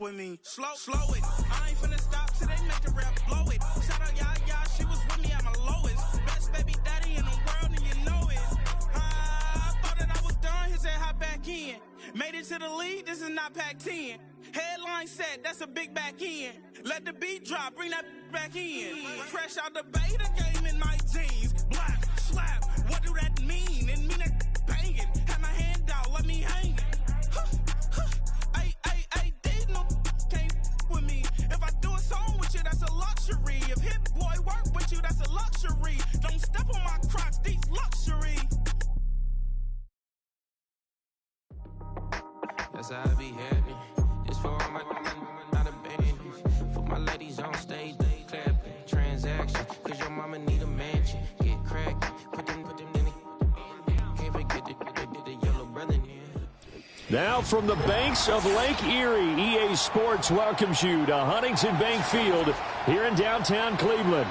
with me. Slow it. I ain't finna stop till they make the rap blow it. Shout out, y'all, she was with me at my lowest. Best baby daddy in the world, and you know it. I thought that I was done, he said hop back in. Made it to the league, this is not Pac-10. Headline set, that's a big back end. Let the beat drop, bring that back in. Fresh out the beta game in my jeans. Black, slap, what do that mean? It mean that banging. Have my hand out, let me hang it. These no can't with me. If I do a song with you, that's a luxury. If Hit Boy work with you, that's a luxury. Don't step on my Crocs, these luxury. That's how I be happy. Just for all my not abandoned. For my ladies on stage, they clapping. Transaction, cause your mama need a mansion. Get crackin', put them in it. Can't forget the yellow brother in here. Now from the banks of Lake Erie, EA Sports welcomes you to Huntington Bank Field here in downtown Cleveland.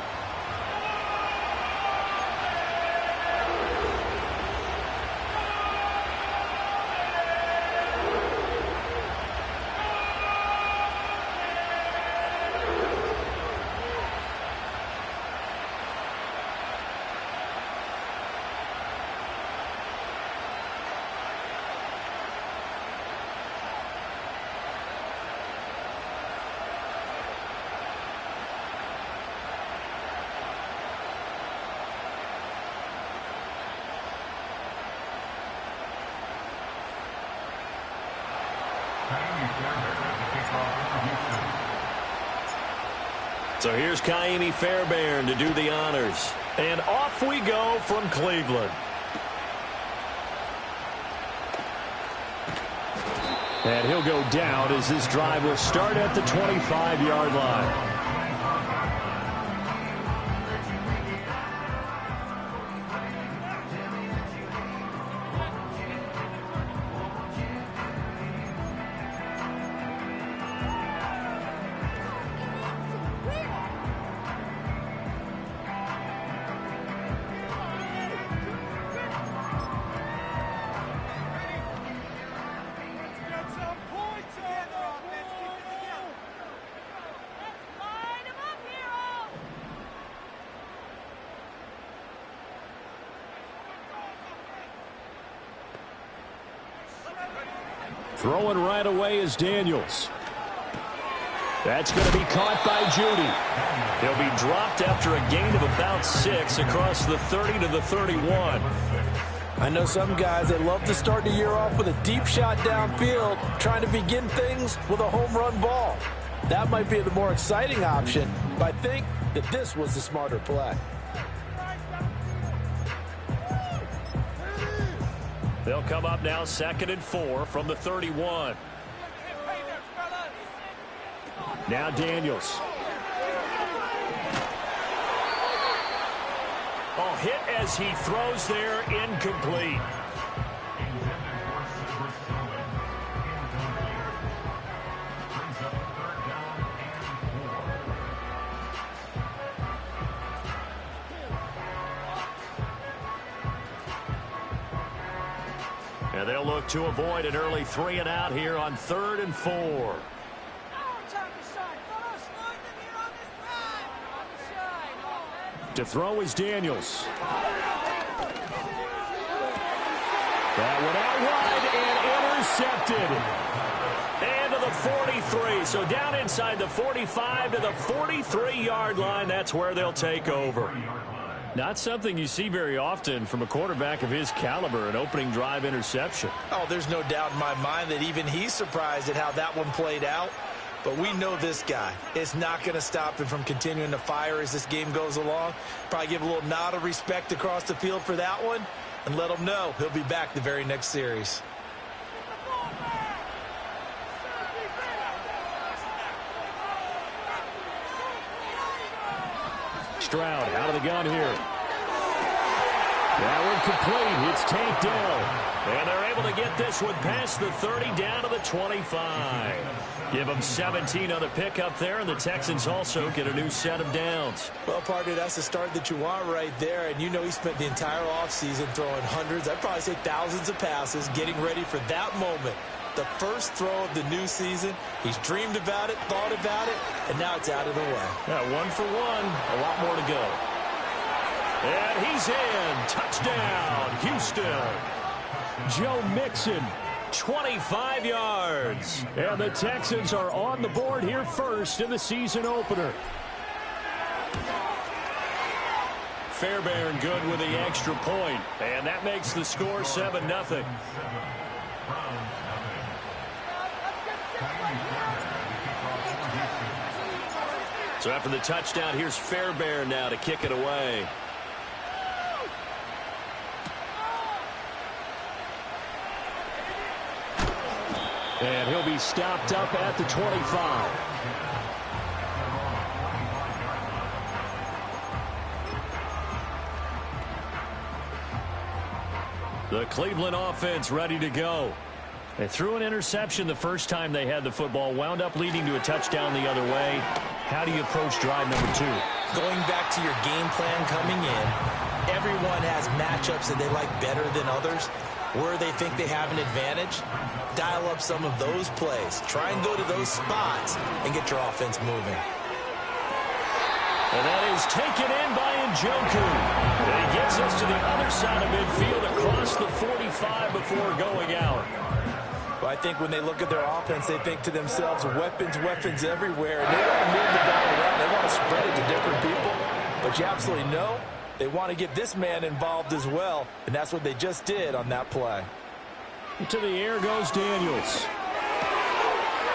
So here's Kaimi Fairbairn to do the honors. And off we go from Cleveland. And he'll go down as this drive will start at the 25-yard line. Throwing right away is Daniels. That's going to be caught by Judy. He'll be dropped after a gain of about 6 across the 30 to the 31. I know some guys that love to start the year off with a deep shot downfield, trying to begin things with a home run ball. That might be the more exciting option, but I think that this was the smarter play. They'll come up now 2nd and 4 from the 31. Now Daniels. Oh, hit as he throws there, incomplete. And they'll look to avoid an early 3-and-out here on 3rd and 4. To throw is Daniels. That one out wide and intercepted. And to the 43. So down inside the 45 to the 43-yard line. That's where they'll take over. Not something you see very often from a quarterback of his caliber, an opening drive interception. Oh, there's no doubt in my mind that even he's surprised at how that one played out. But we know this guy. It's not going to stop him from continuing to fire as this game goes along. Probably give a little nod of respect across the field for that one and let him know he'll be back the very next series. Stroud out of the gun here. That one complete. It's Tank Dell. And they're able to get this one past the 30 down to the 25. Give them 17 on the pickup there, and the Texans also get a new set of downs. Well, partner, that's the start that you want right there. And you know he spent the entire offseason throwing hundreds, I'd probably say thousands of passes, getting ready for that moment The first throw of the new season. He's dreamed about it, thought about it, and now it's out of the way. Yeah, 1 for 1. A lot more to go. And he's in. Touchdown, Houston. Joe Mixon, 25 yards. And the Texans are on the board here first in the season opener. Fairbairn good with the extra point. And that makes the score 7-0. So after the touchdown, here's Fairbairn now to kick it away. And he'll be stopped up at the 25. The Cleveland offense ready to go. They threw an interception the first time they had the football, wound up leading to a touchdown the other way. How do you approach drive number 2? Going back to your game plan coming in, everyone has matchups that they like better than others. Where they think they have an advantage, dial up some of those plays. Try and go to those spots and get your offense moving. And that is taken in by Njoku. And he gets us to the other side of midfield across the 45 before going out. Well, I think when they look at their offense, they think to themselves, weapons, weapons everywhere. And they don't want to move the ball around. They want to spread it to different people. But you absolutely know they want to get this man involved as well. And that's what they just did on that play. To the air goes Daniels.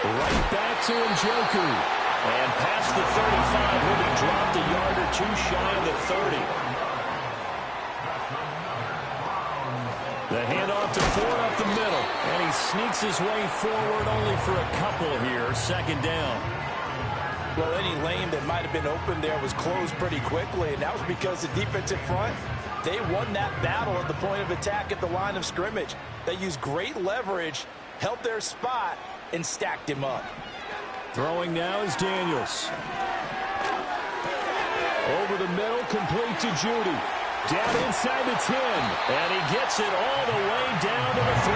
Right back to Njoku. And past the 35, he'll be dropped a yard or two shy of the 30. The handoff to Ford up the middle. And he sneaks his way forward only for a couple here. Second down. Well, any lane that might have been open there was closed pretty quickly, and that was because the defensive front, they won that battle at the point of attack at the line of scrimmage. They used great leverage, held their spot, and stacked him up. Throwing now is Daniels. Over the middle, complete to Judy. Down inside the 10, and he gets it all the way down to the 3.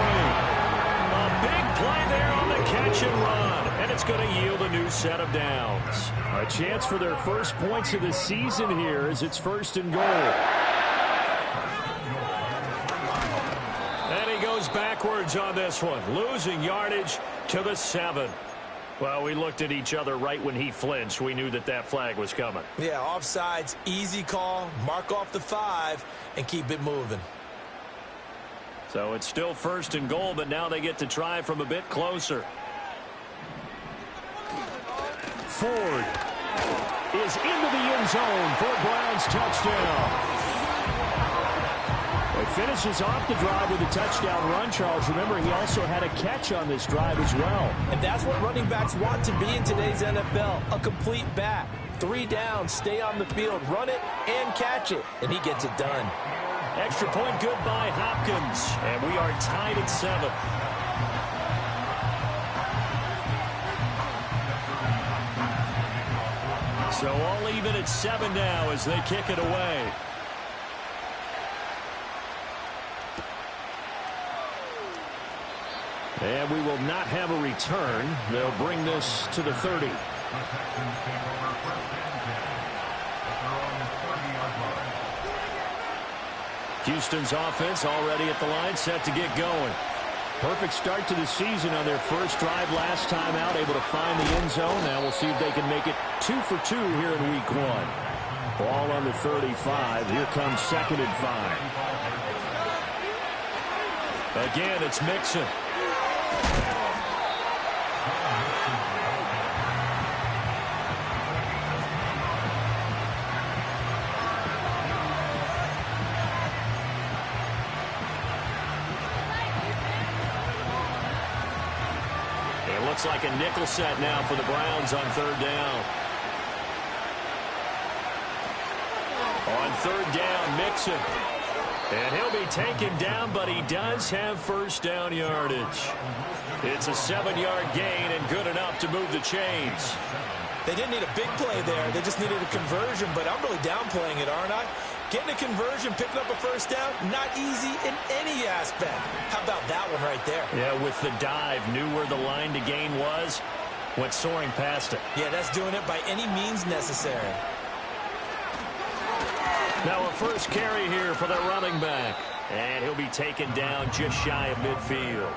A big play there on the catch and run, and it's going to yield a new set of downs. A chance for their first points of the season here as it's 1st and goal. And he goes backwards on this one, losing yardage to the 7. Well, we looked at each other right when he flinched. We knew that that flag was coming. Yeah, offsides, easy call, mark off the 5, and keep it moving. So it's still 1st and goal, but now they get to try from a bit closer. Ford is into the end zone for a Browns touchdown. It finishes off the drive with a touchdown run, Charles. Remember, he also had a catch on this drive as well. And that's what running backs want to be in today's NFL, a complete back. 3 downs, stay on the field, run it, and catch it. And he gets it done. Extra point good by Hopkins. And we are tied at 7. So all even at 7 now as they kick it away. And we will not have a return. They'll bring this to the 30. Houston's offense already at the line, set to get going. Perfect start to the season on their first drive last time out, able to find the end zone. Now we'll see if they can make it 2 for 2 here in week 1. Ball on the 35. Here comes 2nd and 5. Again, it's Mixon. Looks like a nickel set now for the Browns on 3rd down. On 3rd down, Mixon. And he'll be taken down, but he does have 1st down yardage. It's a 7-yard gain and good enough to move the chains. They didn't need a big play there. They just needed a conversion, but I'm really downplaying it, aren't I? Getting a conversion, picking up a first down, not easy in any aspect. How about that one right there? Yeah, with the dive, knew where the line to gain was, went soaring past it. Yeah, that's doing it by any means necessary. Now a first carry here for the running back. And he'll be taken down just shy of midfield.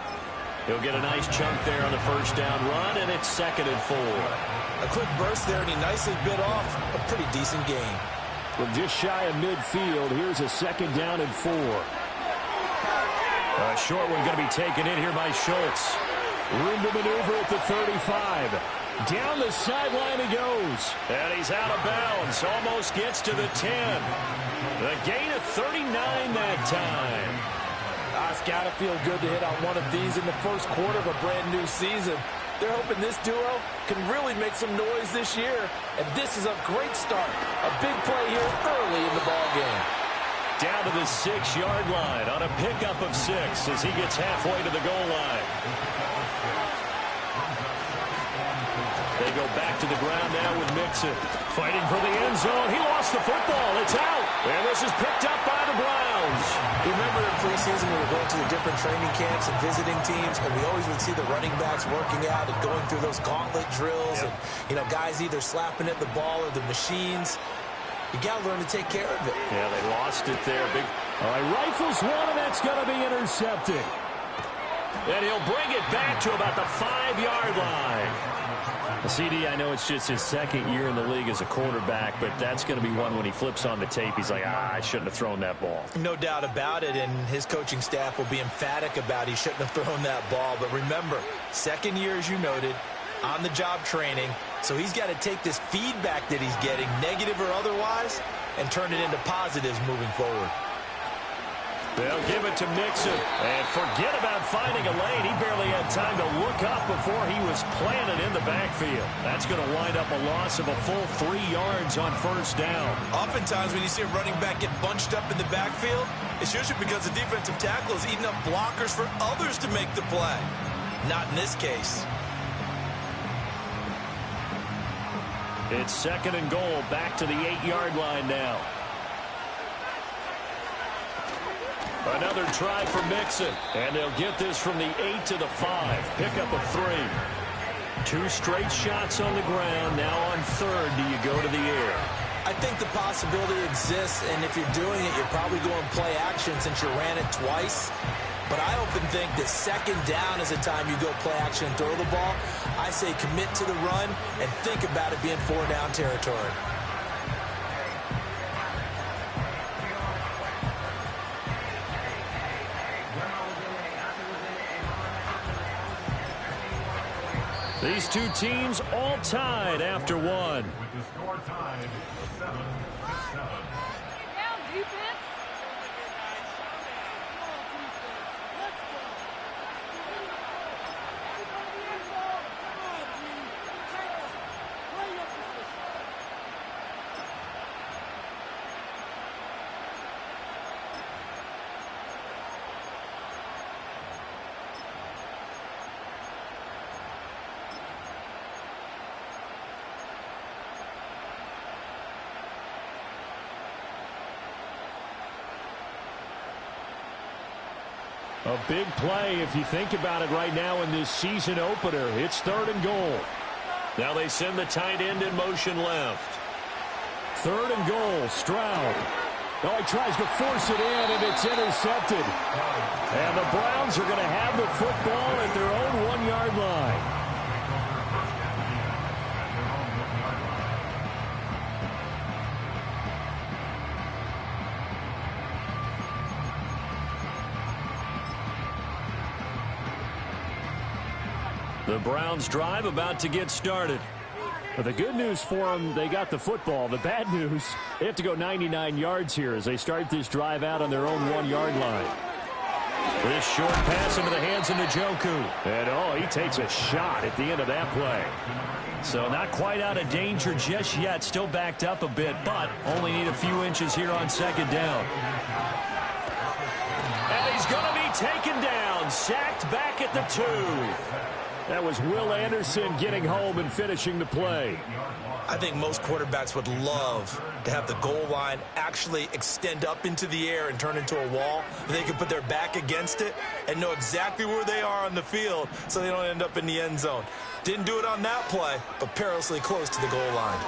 He'll get a nice chunk there on the first down run, and it's 2nd and 4. A quick burst there, and he nicely bit off a pretty decent gain. From just shy of midfield, here's a 2nd down and 4. A short one going to be taken in here by Schultz. Room to maneuver at the 35. Down the sideline he goes. And he's out of bounds. Almost gets to the 10. The gain of 39 that time. It's got to feel good to hit on one of these in the first quarter of a brand-new season. They're hoping this duo can really make some noise this year. And this is a great start. A big play here early in the ball game. Down to the 6-yard line on a pickup of 6 as he gets halfway to the goal line. They go back to the ground now with Mixon. Fighting for the end zone. He lost the football. It's out. And this is picked up by the Browns. Remember in preseason we were going to the different training camps and visiting teams, and we always would see the running backs working out and going through those gauntlet drills. Yep. And, guys either slapping at the ball or the machines. You got to learn to take care of it. Yeah, they lost it there. All right, rifles one, and that's going to be intercepted. And he'll bring it back to about the 5-yard line. CD, I know it's just his 2nd year in the league as a quarterback, but that's going to be one when he flips on the tape. He's like, I shouldn't have thrown that ball. No doubt about it, and his coaching staff will be emphatic about he shouldn't have thrown that ball. But remember, 2nd year, as you noted, on-the-job training, so he's got to take this feedback that he's getting, negative or otherwise, and turn it into positives moving forward. They'll give it to Mixon. And forget about finding a lane. He barely had time to look up before he was planted in the backfield. That's going to wind up a loss of a full 3 yards on first down. Oftentimes when you see a running back get bunched up in the backfield, it's usually because the defensive tackle is eating up blockers for others to make the play. Not in this case. It's 2nd and goal. Back to the 8-yard line now. Another try for Mixon. And they'll get this from the 8 to the 5. Pickup of 3. 2 straight shots on the ground. Now on 3rd, do you go to the air? I think the possibility exists, and if you're doing it, you're probably going play action since you ran it twice. But I often think that 2nd down is the time you go play action and throw the ball. I say commit to the run and think about it being 4-down territory. These two teams all tied after one. A big play if you think about it right now in this season opener. It's 3rd and goal. Now they send the tight end in motion left. 3rd and goal. Stroud. Oh, he tries to force it in, and it's intercepted. And the Browns are going to have the football at their own 1-yard line. The Browns drive about to get started. But the good news for them, they got the football. The bad news, they have to go 99 yards here as they start this drive out on their own 1-yard line. This short pass into the hands of Njoku. And, he takes a shot at the end of that play. So not quite out of danger just yet. Still backed up a bit, but only need a few inches here on 2nd down. And he's going to be taken down. Sacked back at the 2. That was Will Anderson getting home and finishing the play. I think most quarterbacks would love to have the goal line actually extend up into the air and turn into a wall. They can put their back against it and know exactly where they are on the field so they don't end up in the end zone. Didn't do it on that play, but perilously close to the goal line.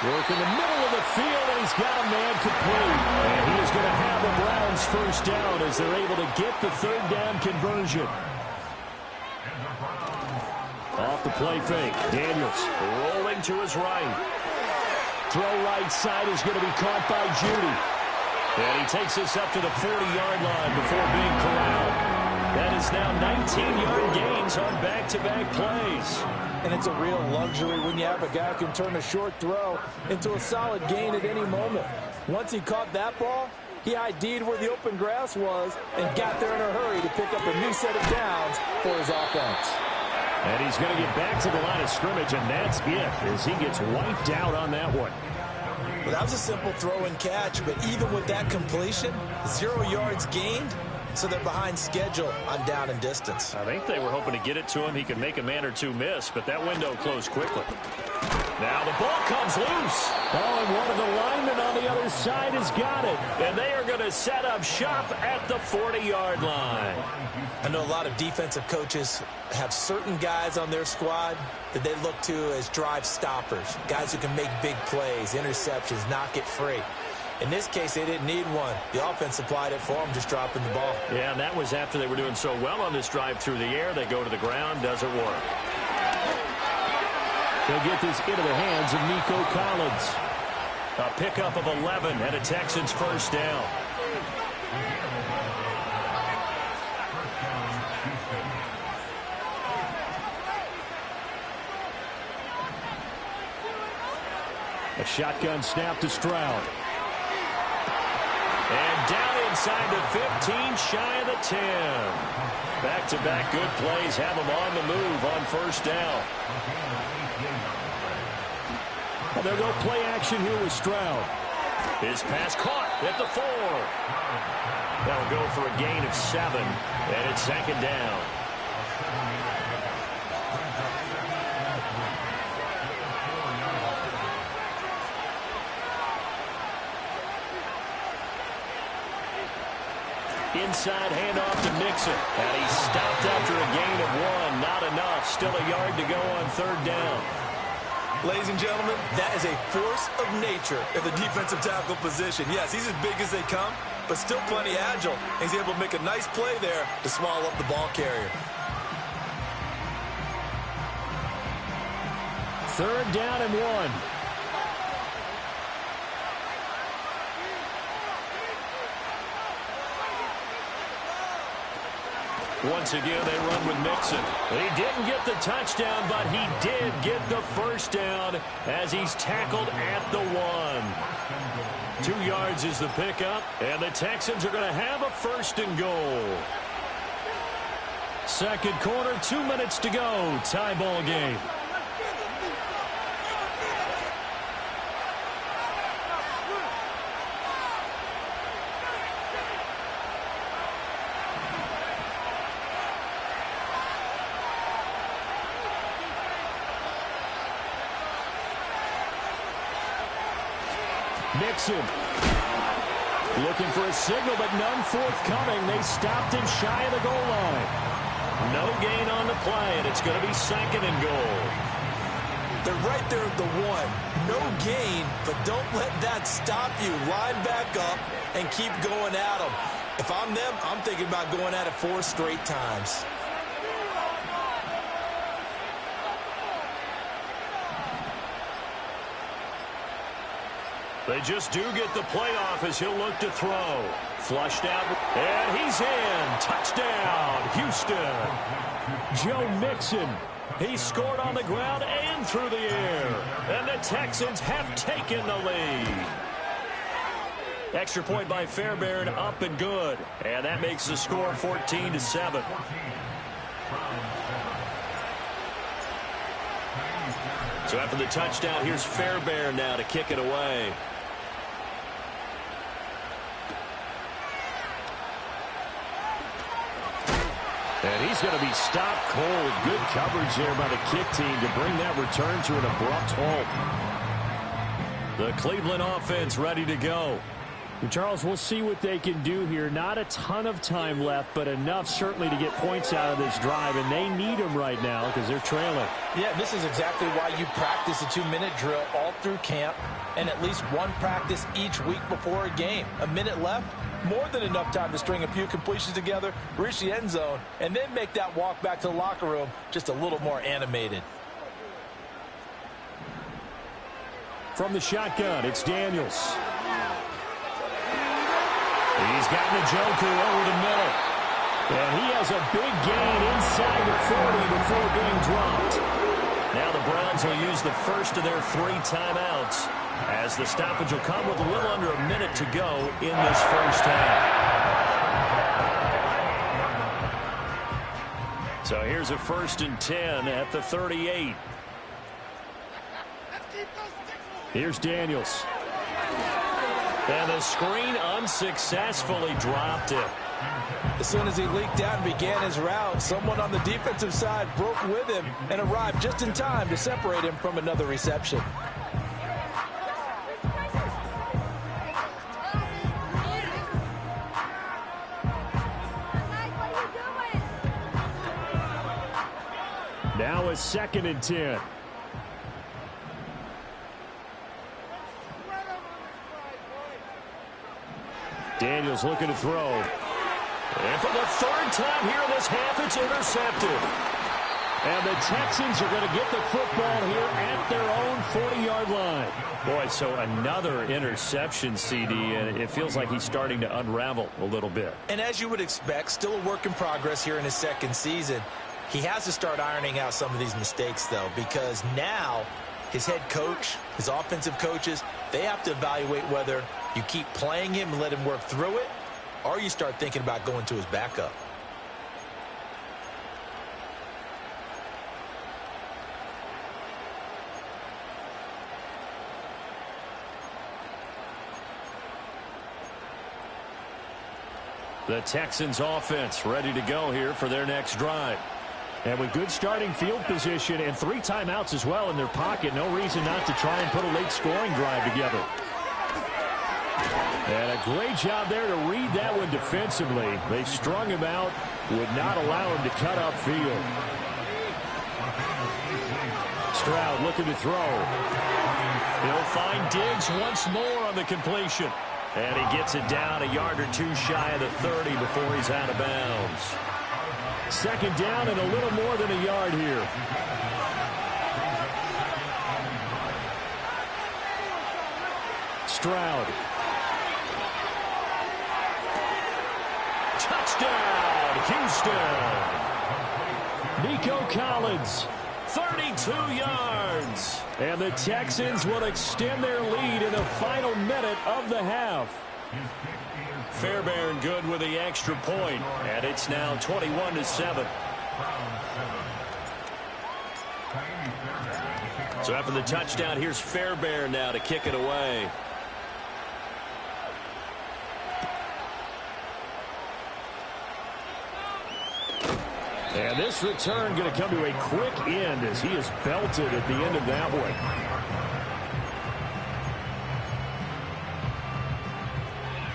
Work in the middle of the field, and he's got a man complete. And he is going to have the Browns first down as they're able to get the third down conversion. Off the play fake. Daniels rolling to his right. Throw right side is going to be caught by Judy. And he takes us up to the 40-yard line before being corralled. That is now 19-yard gains on back-to-back plays. And it's a real luxury when you have a guy who can turn a short throw into a solid gain at any moment. Once he caught that ball, he ID'd where the open grass was and got there in a hurry to pick up a new set of downs for his offense. And he's going to get back to the line of scrimmage, and that's it as he gets wiped out on that one. Well, that was a simple throw and catch, but even with that completion, 0 yards gained, so they're behind schedule on down and distance. I think they were hoping to get it to him. He could make a man or two miss, but that window closed quickly. Now the ball comes loose. Oh, and one of the linemen on the other side has got it. And they are going to set up shop at the 40-yard line. I know a lot of defensive coaches have certain guys on their squad that they look to as drive stoppers, guys who can make big plays, interceptions, knock it free. In this case, they didn't need one. The offense supplied it for them, just dropping the ball. Yeah, and that was after they were doing so well on this drive through the air. They go to the ground, doesn't work. They'll get this into the hands of Nico Collins. A pickup of 11 and a Texans first down. A shotgun snap to Stroud. And down inside the 15, shy of the 10. Back-to-back good plays have them on the move on first down. And they'll go play action here with Stroud. His pass caught at the 4. That'll go for a gain of 7, and it's second down. Inside handoff to Mixon. And he stopped after a gain of 1. Not enough. Still a yard to go on third down. Ladies and gentlemen, that is a force of nature at the defensive tackle position. Yes, he's as big as they come, but still plenty agile. He's able to make a nice play there to swallow up the ball carrier. Third down and 1. Once again, they run with Mixon. He didn't get the touchdown, but he did get the first down as he's tackled at the 1. 2 yards is the pickup, and the Texans are going to have a first and goal. Second quarter, 2 minutes to go. Tie ball game. Mixon looking for a signal, but none forthcoming. They stopped him shy of the goal line. No gain on the play, and it's going to be second and goal. They're right there at the 1. No gain, but don't let that stop you. Line back up and keep going at them. If I'm them, I'm thinking about going at it 4 straight times. They just do get the playoff as he'll look to throw. Flushed out, and he's in. Touchdown, Houston. Joe Mixon. He scored on the ground and through the air. And the Texans have taken the lead. Extra point by Fairbairn, up and good. And that makes the score 14-7. So after the touchdown, here's Fairbairn now to kick it away. And he's going to be stopped cold. Good coverage there by the kick team to bring that return to an abrupt halt. The Cleveland offense ready to go. Charles, we'll see what they can do here. Not a ton of time left, but enough certainly to get points out of this drive, and they need them right now because they're trailing. Yeah, this is exactly why you practice a 2-minute drill all through camp and at least one practice each week before a game. A minute left, more than enough time to string a few completions together, reach the end zone, and then make that walk back to the locker room just a little more animated. From the shotgun, it's Daniels. He's got Njoku over the middle. And he has a big gain inside the 40 before being dropped. Now the Browns will use the first of their 3 timeouts as the stoppage will come with a little under a minute to go in this first half. So here's a 1st and 10 at the 38. Here's Daniels. And the screen unsuccessfully dropped it. As soon as he leaked out and began his route, someone on the defensive side broke with him and arrived just in time to separate him from another reception. Now a 2nd and 10. Daniels looking to throw. And for the 3rd time here in this half, it's intercepted. And the Texans are going to get the football here at their own 40-yard line. Boy, so another interception, CD, and it feels like he's starting to unravel a little bit. And as you would expect, still a work in progress here in his 2nd season. He has to start ironing out some of these mistakes, though, because now his head coach, his offensive coaches, they have to evaluate whether you keep playing him and let him work through it, or you start thinking about going to his backup. The Texans offense ready to go here for their next drive. And with good starting field position and 3 timeouts as well in their pocket, no reason not to try and put a late scoring drive together. And a great job there to read that one defensively. They strung him out, would not allow him to cut upfield. Stroud looking to throw. He'll find Diggs once more on the completion. And he gets it down a yard or 2 shy of the 30 before he's out of bounds. 2nd down and a little more than a yard here. Stroud. Touchdown, Houston. Nico Collins. 32 yards. And the Texans will extend their lead in the final minute of the half. Fairbairn good with the extra point, and it's now 21-7. So after the touchdown, here's Fairbairn now to kick it away. And this return going to come to a quick end as he is belted at the end of that one.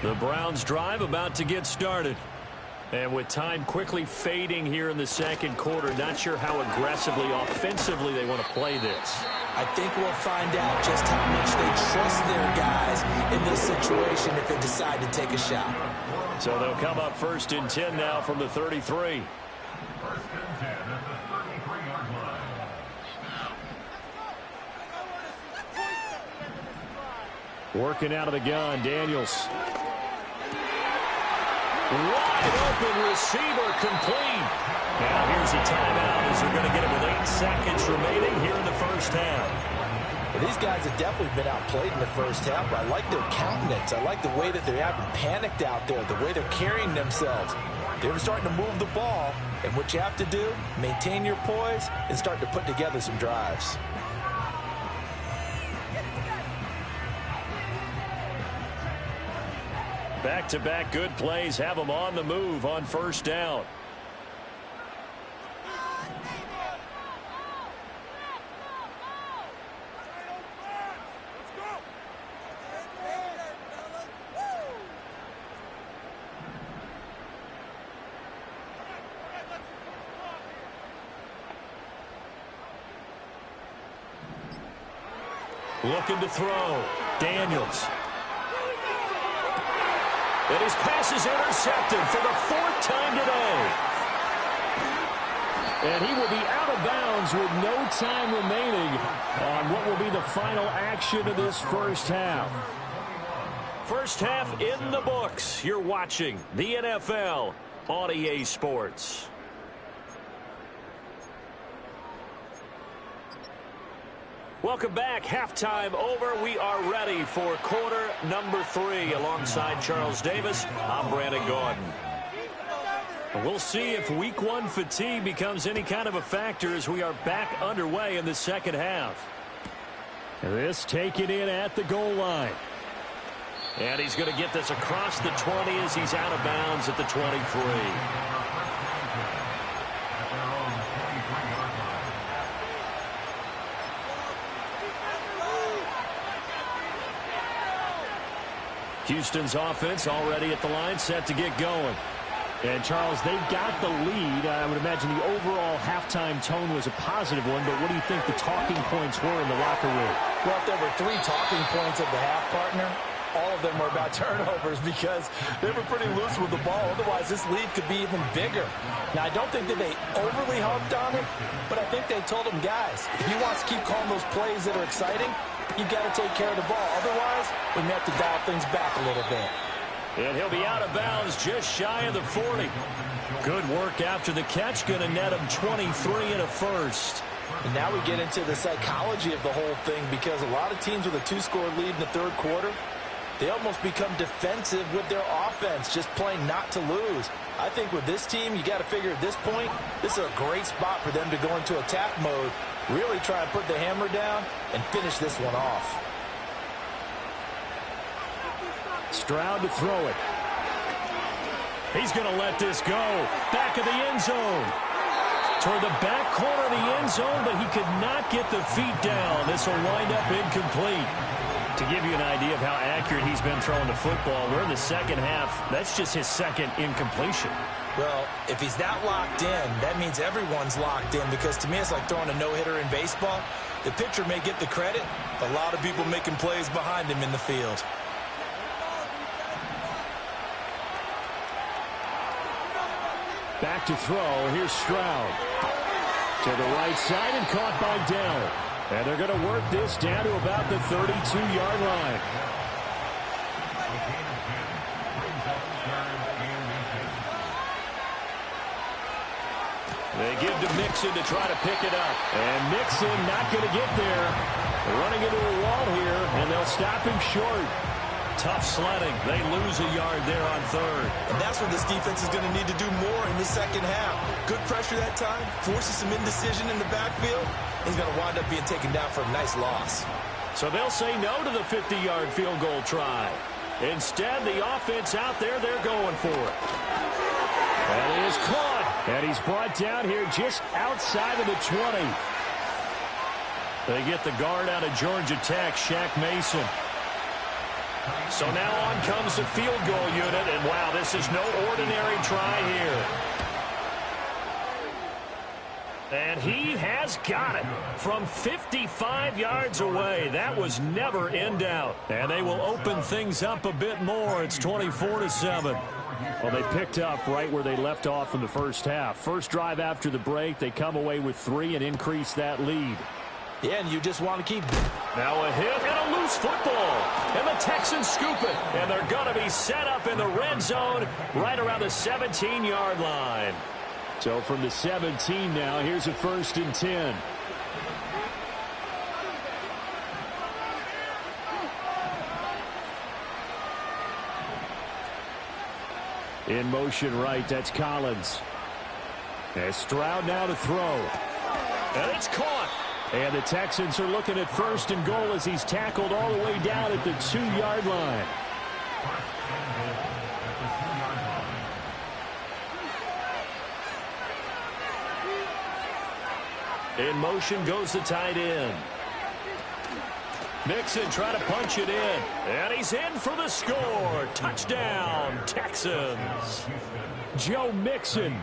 The Browns drive about to get started. And with time quickly fading here in the 2nd quarter, not sure how aggressively, offensively they want to play this. I think we'll find out just how much they trust their guys in this situation if they decide to take a shot. So they'll come up 1st and 10 now from the 33. Working out of the gun, Daniels. Wide open receiver complete. Now here's a timeout as they're going to get it with 8 seconds remaining here in the first half. Well, these guys have definitely been outplayed in the first half, but I like their countenance. I like the way that they haven't panicked out there, the way they're carrying themselves. They're starting to move the ball, and what you have to do, maintain your poise and start to put together some drives. Back-to-back good plays have them on the move on 1st down. Looking to throw. Daniels. And his pass is intercepted for the 4th time today. And he will be out of bounds with no time remaining on what will be the final action of this first half. First half in the books. You're watching the NFL on EA Sports. Welcome back. Halftime over. We are ready for quarter number 3. Alongside Charles Davis, I'm Brandon Gaudin. We'll see if week 1 fatigue becomes any kind of a factor as we are back underway in the second half. This taken in at the goal line. And he's going to get this across the 20 as he's out of bounds at the 23. Houston's offense already at the line, set to get going. And, Charles, they've got the lead. I would imagine the overall halftime tone was a positive one, but what do you think the talking points were in the locker room? Well, if there were 3 talking points of the half, partner, all of them were about turnovers because they were pretty loose with the ball. Otherwise, this lead could be even bigger. Now, I don't think that they overly harped on it, but I think they told them, guys, if he wants to keep calling those plays that are exciting, you've got to take care of the ball. Otherwise, we may have to dial things back a little bit. And he'll be out of bounds just shy of the 40. Good work after the catch. Going to net him 23 and a first. And now we get into the psychology of the whole thing because a lot of teams with a 2-score lead in the third quarter, they almost become defensive with their offense, just playing not to lose. I think with this team, you got to figure at this point, this is a great spot for them to go into attack mode, really try and put the hammer down and finish this one off. Stroud to throw it. He's going to let this go. Back of the end zone. Toward the back corner of the end zone, but he could not get the feet down. This will wind up incomplete. To give you an idea of how accurate he's been throwing the football, we're in the second half. That's just his second incompletion. Well, if he's that locked in, that means everyone's locked in because to me it's like throwing a no-hitter in baseball. The pitcher may get the credit, a lot of people making plays behind him in the field. Back to throw. Here's Stroud. To the right side and caught by Dell. And they're going to work this down to about the 32-yard line. They give to Mixon to try to pick it up. And Mixon not going to get there. They're running into a wall here, and they'll stop him short. Tough sledding. They lose a yard there on third. And that's what this defense is going to need to do more in the second half. Good pressure that time, forces some indecision in the backfield. He's going to wind up being taken down for a nice loss. So they'll say no to the 50-yard field goal try. Instead, the offense out there, they're going for it. And he is caught. And he's brought down here just outside of the 20. They get the guard out of Georgia Tech, Shaq Mason. So now on comes the field goal unit, and wow, this is no ordinary try here. And he has got it from 55 yards away. That was never in doubt. And they will open things up a bit more. It's 24-7. Well, they picked up right where they left off in the first half. First drive after the break, they come away with 3 and increase that lead. Yeah, and you just want to keep... Now a hit and a loose football. And the Texans scoop it. And they're going to be set up in the red zone right around the 17-yard line. So from the 17 now, here's a 1st and 10. In motion right, that's Collins. And Stroud now to throw. And it's caught. And the Texans are looking at 1st and goal as he's tackled all the way down at the 2-yard line. In motion goes the tight end. Mixon trying to punch it in. And he's in for the score. Touchdown, Texans. Joe Mixon,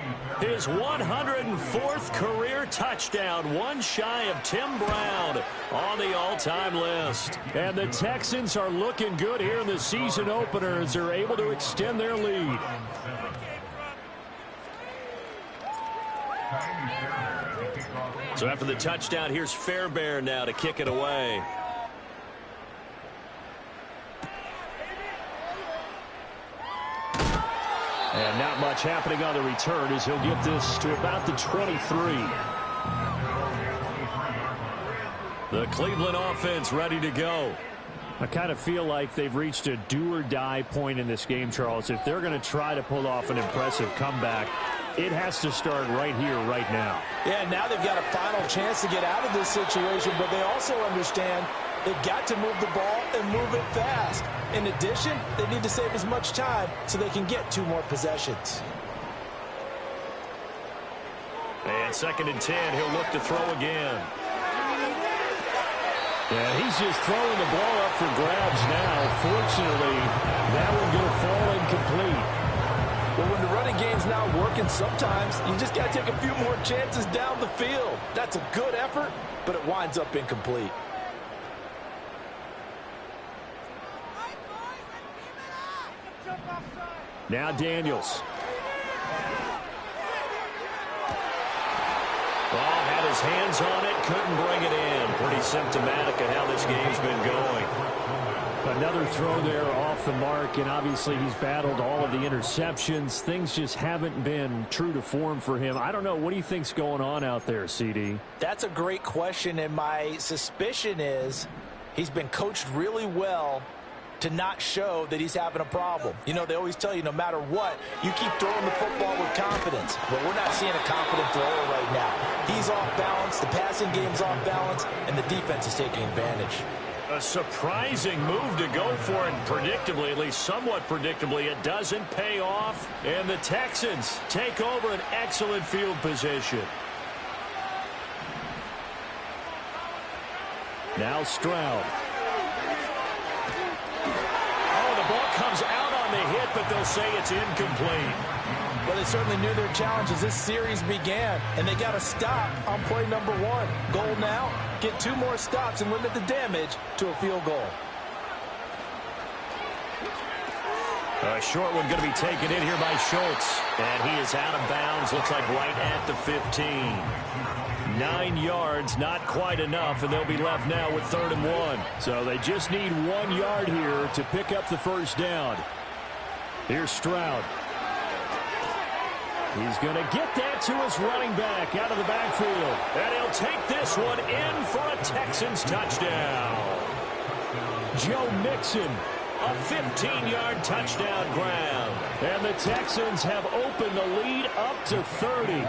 his 104th career touchdown, one shy of Tim Brown on the all-time list. And the Texans are looking good here in the season opener as they're able to extend their lead. So after the touchdown, here's Fairbairn now to kick it away. And not much happening on the return as he'll get this to about the 23. The Cleveland offense ready to go. I kind of feel like they've reached a do-or-die point in this game, Charles. If they're going to try to pull off an impressive comeback, it has to start right here, right now. Yeah, now they've got a final chance to get out of this situation, but they also understand they've got to move the ball and move it fast. In addition, they need to save as much time so they can get 2 more possessions. And 2nd and 10, he'll look to throw again. Yeah, he's just throwing the ball up for grabs now. Fortunately, that one going to fall incomplete. Well, when the running game's not working, sometimes you just got to take a few more chances down the field. That's a good effort, but it winds up incomplete. Now Daniels. Ball had his hands on it, couldn't bring it in. Pretty symptomatic of how this game's been going. Another throw there off the mark, and obviously he's battled all of the interceptions. Things just haven't been true to form for him. I don't know. What do you think's going on out there, CD? That's a great question, and my suspicion is he's been coached really well to not show that he's having a problem. You know, they always tell you no matter what, you keep throwing the football with confidence. But we're not seeing a confident thrower right now. He's off balance, the passing game's off balance, and the defense is taking advantage. A surprising move to go for it, predictably, at least somewhat predictably. It doesn't pay off, and the Texans take over an excellent field position. Now Stroud. Oh, the ball comes out on the hit, but they'll say it's incomplete. Well, they certainly knew their challenge as this series began, and they got to stop on play number 1. Goal now, get 2 more stops and limit the damage to a field goal. A short one going to be taken in here by Schultz, and he is out of bounds, looks like right at the 15. 9 yards, not quite enough, and they'll be left now with 3rd and 1. So they just need 1 yard here to pick up the first down. Here's Stroud. He's going to get that to his running back out of the backfield. And he'll take this one in for a Texans touchdown. Joe Mixon, a 15-yard touchdown grab. And the Texans have opened the lead up to 30.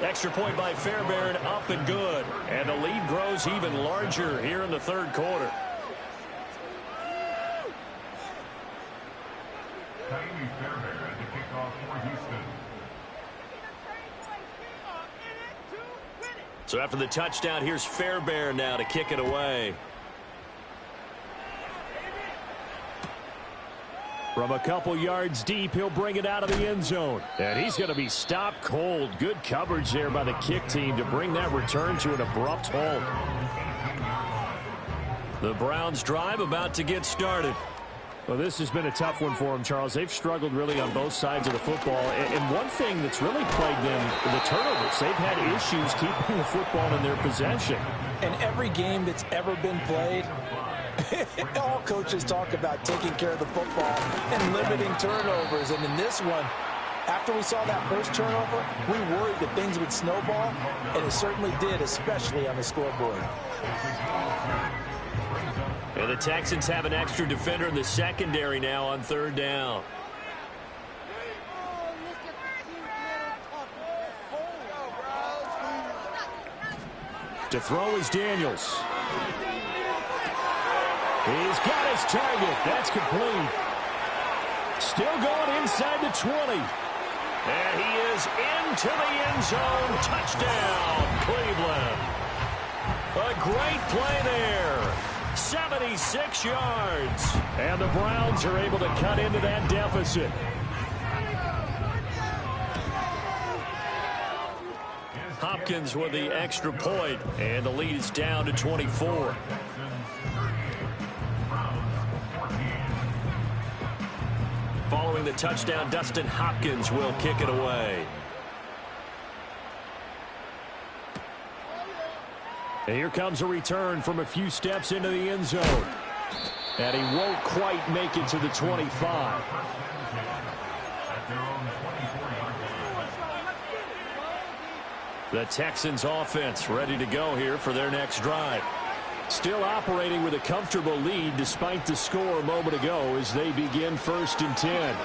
Extra point by Fairbairn, up and good. And the lead grows even larger here in the 3rd quarter. So after the touchdown, here's Fairbairn now to kick it away. From a couple yards deep, he'll bring it out of the end zone. And he's going to be stopped cold. Good coverage there by the kick team to bring that return to an abrupt halt. The Browns drive about to get started. Well, this has been a tough one for them, Charles. They've struggled really on both sides of the football. And one thing that's really plagued them, the turnovers. They've had issues keeping the football in their possession. In every game that's ever been played, all coaches talk about taking care of the football and limiting turnovers. And in this one, after we saw that first turnover, we worried that things would snowball, and it certainly did, especially on the scoreboard. And the Texans have an extra defender in the secondary now on 3rd down. To throw is Daniels. He's got his target. That's complete. Still going inside the 20. And he is into the end zone. Touchdown, Cleveland. A great play there. 76 yards. And the Browns are able to cut into that deficit. Hopkins with the extra point, and the lead is down to 24. Following the touchdown, Dustin Hopkins will kick it away. And here comes a return from a few steps into the end zone. And he won't quite make it to the 25. The Texans offense ready to go here for their next drive. Still operating with a comfortable lead despite the score a moment ago as they begin 1st and 10.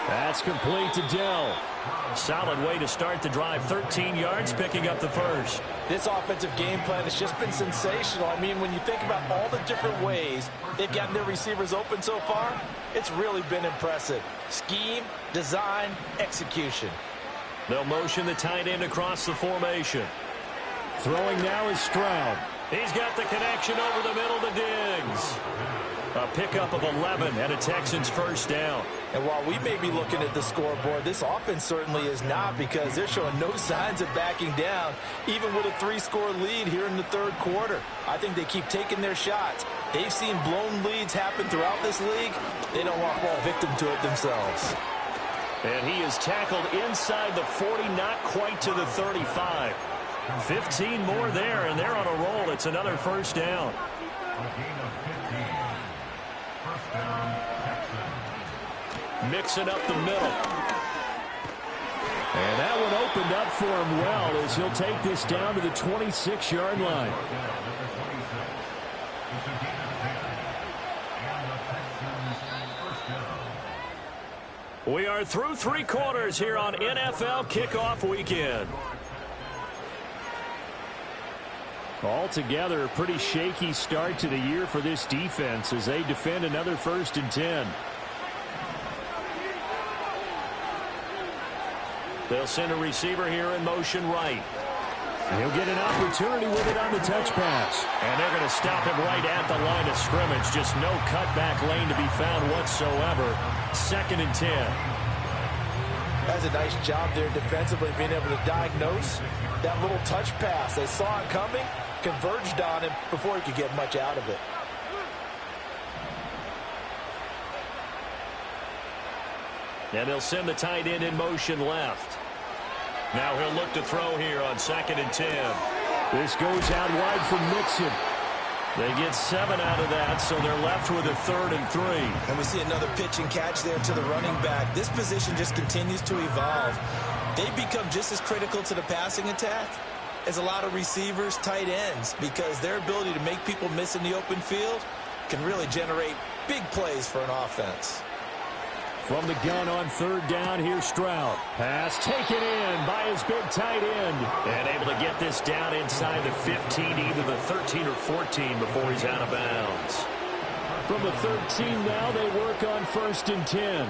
That's complete to Dell. Solid way to start the drive. 13 yards, picking up the first. This offensive game plan has just been sensational. I mean, when you think about all the different ways they've gotten their receivers open so far, it's really been impressive. Scheme, design, execution. They'll motion the tight end across the formation. Throwing now is Stroud. He's got the connection over the middle to Diggs. A pickup of 11 and a Texans first down. And while we may be looking at the scoreboard, this offense certainly is not, because they're showing no signs of backing down, even with a 3-score lead here in the 3rd quarter. I think they keep taking their shots. They've seen blown leads happen throughout this league. They don't want to fall victim to it themselves. And he is tackled inside the 40, not quite to the 35. 15 more there, and they're on a roll. It's another first down. Mixing up the middle. And that one opened up for him well as he'll take this down to the 26-yard line. We are through 3 quarters here on NFL Kickoff Weekend. Altogether, a pretty shaky start to the year for this defense as they defend another 1st and 10. They'll send a receiver here in motion right. He'll get an opportunity with it on the touch pass. And they're going to stop him right at the line of scrimmage. Just no cutback lane to be found whatsoever. 2nd and 10. That's a nice job there defensively, being able to diagnose that little touch pass. They saw it coming, converged on him before he could get much out of it. And they'll send the tight end in motion left. Now he'll look to throw here on 2nd and 10. This goes out wide from Mixon. They get 7 out of that, so they're left with a 3rd and 3. And we see another pitch and catch there to the running back. This position just continues to evolve. They become just as critical to the passing attack as a lot of receivers, tight ends, because their ability to make people miss in the open field can really generate big plays for an offense. From the gun on 3rd down, here's Stroud. Pass taken in by his big tight end. And able to get this down inside the 15, either the 13 or 14 before he's out of bounds. From the 13 now, they work on 1st and 10.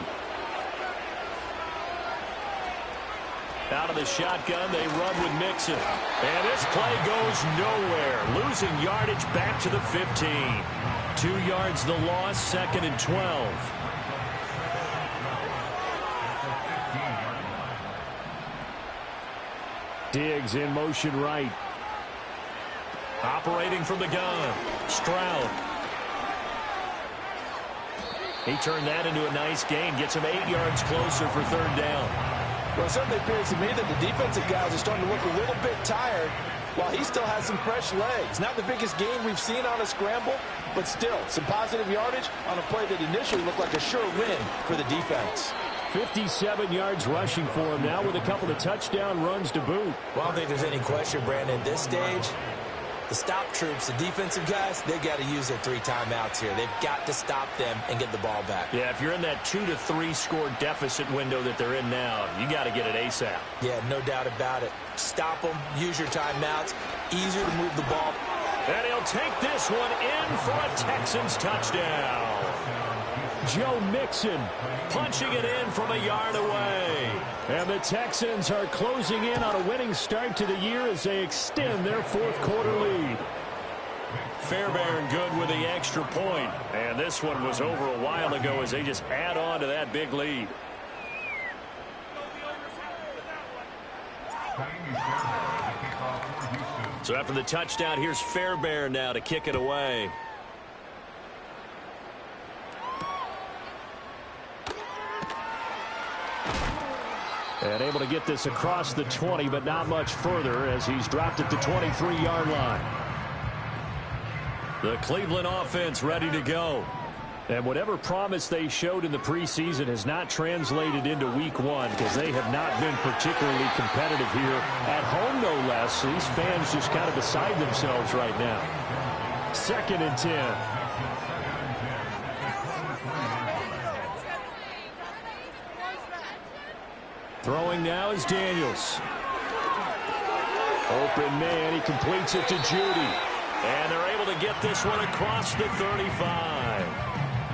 Out of the shotgun, they run with Mixon. And this play goes nowhere. Losing yardage back to the 15. 2 yards the loss, 2nd and 12. Diggs in motion right. Operating from the gun. Stroud. He turned that into a nice gain. Gets him 8 yards closer for 3rd down. Well, it certainly appears to me that the defensive guys are starting to look a little bit tired while he still has some fresh legs. Not the biggest gain we've seen on a scramble, but still some positive yardage on a play that initially looked like a sure win for the defense. 57 yards rushing for him now with a couple of touchdown runs to boot. Well, I don't think there's any question, Brandon, at this stage, the stop troops, the defensive guys, they've got to use their 3 timeouts here. They've got to stop them and get the ball back. Yeah, if you're in that 2 to 3 score deficit window that they're in now, you got to get it ASAP. Yeah, no doubt about it. Stop them, use your timeouts, easier to move the ball. And he'll take this one in for a Texans touchdown. Joe Mixon punching it in from a yard away. And the Texans are closing in on a winning start to the year as they extend their 4th quarter lead. Fairbairn good with the extra point. And this one was over a while ago as they just add on to that big lead. So after the touchdown, here's Fairbairn now to kick it away. And able to get this across the 20, but not much further as he's dropped at the 23-yard line. The Cleveland offense ready to go. And whatever promise they showed in the preseason has not translated into week one because they have not been particularly competitive here at home, no less. These fans just kind of beside themselves right now. 2nd and 10. Throwing now is Daniels. Open man, he completes it to Judy. And they're able to get this one across the 35.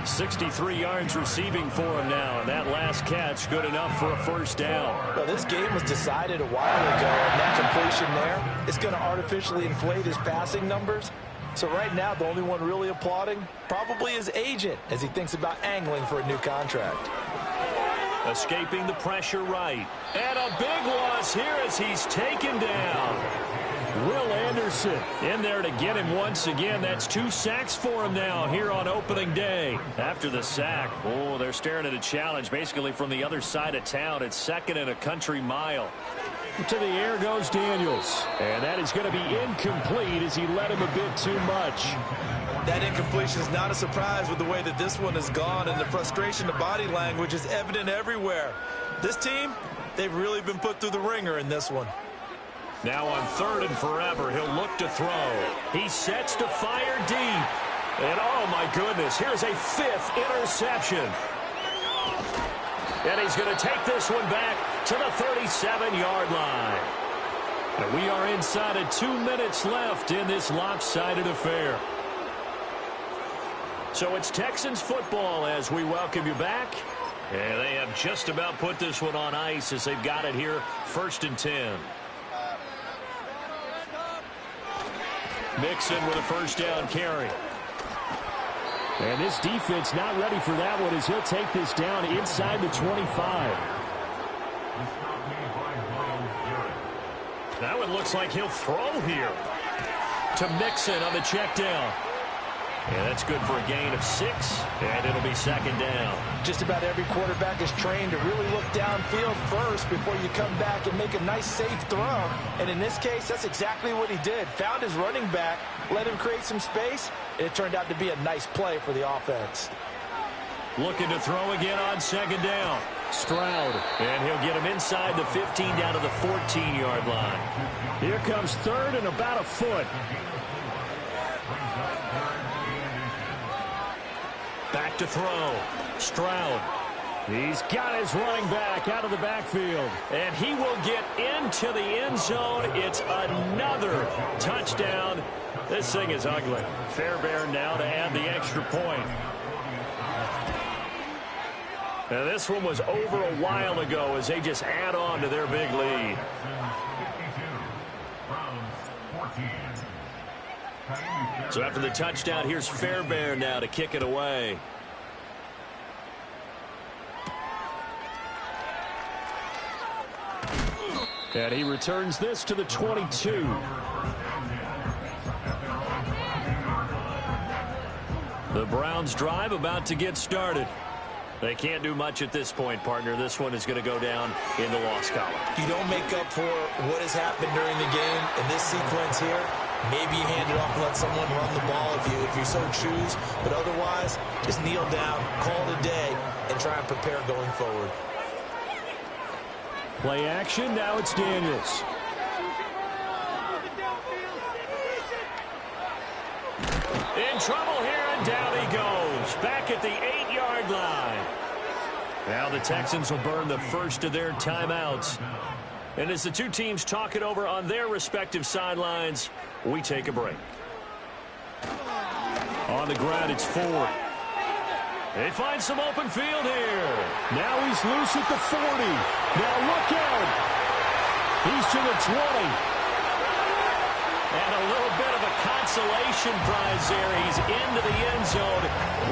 63 yards receiving for him now, and that last catch good enough for a first down. Well, this game was decided a while ago, and that completion there is going to artificially inflate his passing numbers. So right now, the only one really applauding probably his agent as he thinks about angling for a new contract. Escaping the pressure right. And a big loss here as he's taken down. Will Anderson in there to get him once again. That's 2 sacks for him now here on opening day. After the sack, oh, they're staring at a challenge basically from the other side of town. It's 2nd and a country mile. To the air goes Daniels. And that is going to be incomplete as he led him a bit too much. That incompletion is not a surprise with the way that this one has gone, and the frustration, the body language is evident everywhere. This team, they've really been put through the ringer in this one. Now on 3rd and forever, he'll look to throw. He sets to fire deep. And oh my goodness, here's a 5th interception. And he's going to take this one back to the 37-yard line. And we are inside of 2 minutes left in this lopsided affair. So it's Texans football as we welcome you back. And they have just about put this one on ice as they've got it here, 1st and 10. Mixon with a first down carry. And this defense not ready for that one as he'll take this down inside the 25. That one looks like he'll throw here to Mixon on the check down. Yeah, that's good for a gain of 6, and it'll be 2nd down. Just about every quarterback is trained to really look downfield first before you come back and make a nice, safe throw. And in this case, that's exactly what he did. Found his running back, let him create some space, and it turned out to be a nice play for the offense. Looking to throw again on 2nd down. Stroud, and he'll get him inside the 15 down to the 14-yard line. Here comes 3rd and about a foot. Back to throw. Stroud. He's got his running back out of the backfield. And he will get into the end zone. It's another touchdown. This thing is ugly. Fairbairn now to add the extra point. Now this one was over a while ago as they just add on to their big lead. So after the touchdown, here's Fairbairn now to kick it away. And he returns this to the 22. The Browns drive about to get started. They can't do much at this point, partner. This one is going to go down in the loss column. You don't make up for what has happened during the game in this sequence here. Maybe you hand it off and let someone run the ball if you so choose. But otherwise, just kneel down, call it a day, and try and prepare going forward. Play action. Now it's Daniels. In trouble here, and down he goes. Back at the 8-yard line. Now the Texans will burn the first of their timeouts. And as the two teams talk it over on their respective sidelines, we take a break. On the ground, it's Ford. They find some open field here. Now he's loose at the 40. Now look out. He's to the 20. And a little bit of a consolation prize there. He's into the end zone.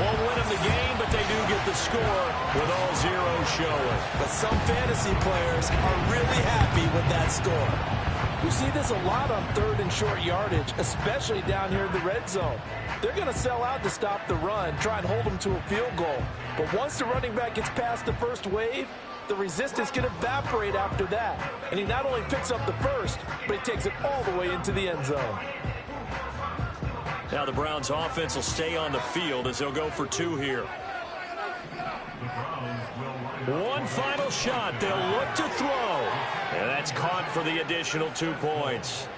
Won't win him the game, but they do get the score with all zeros showing. But some fantasy players are really happy with that score. We see this a lot on 3rd and short yardage, especially down here in the red zone. They're going to sell out to stop the run, try and hold them to a field goal. But once the running back gets past the first wave, the resistance can evaporate after that. And he not only picks up the first, but he takes it all the way into the end zone. Now the Browns offense will stay on the field as they'll go for 2 here. One final shot. They'll look to throw. And that's caught for the additional 2 points.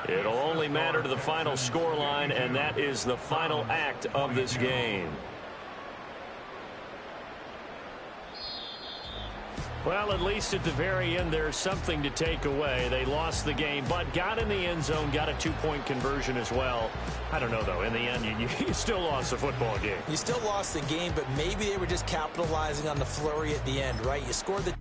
It'll only matter to the final scoreline, and that is the final act of this game. Well, at least at the very end, there's something to take away. They lost the game, but got in the end zone, got a 2-point conversion as well. I don't know, though. In the end, you still lost the football game. You still lost the game, but maybe they were just capitalizing on the flurry at the end, right? You scored the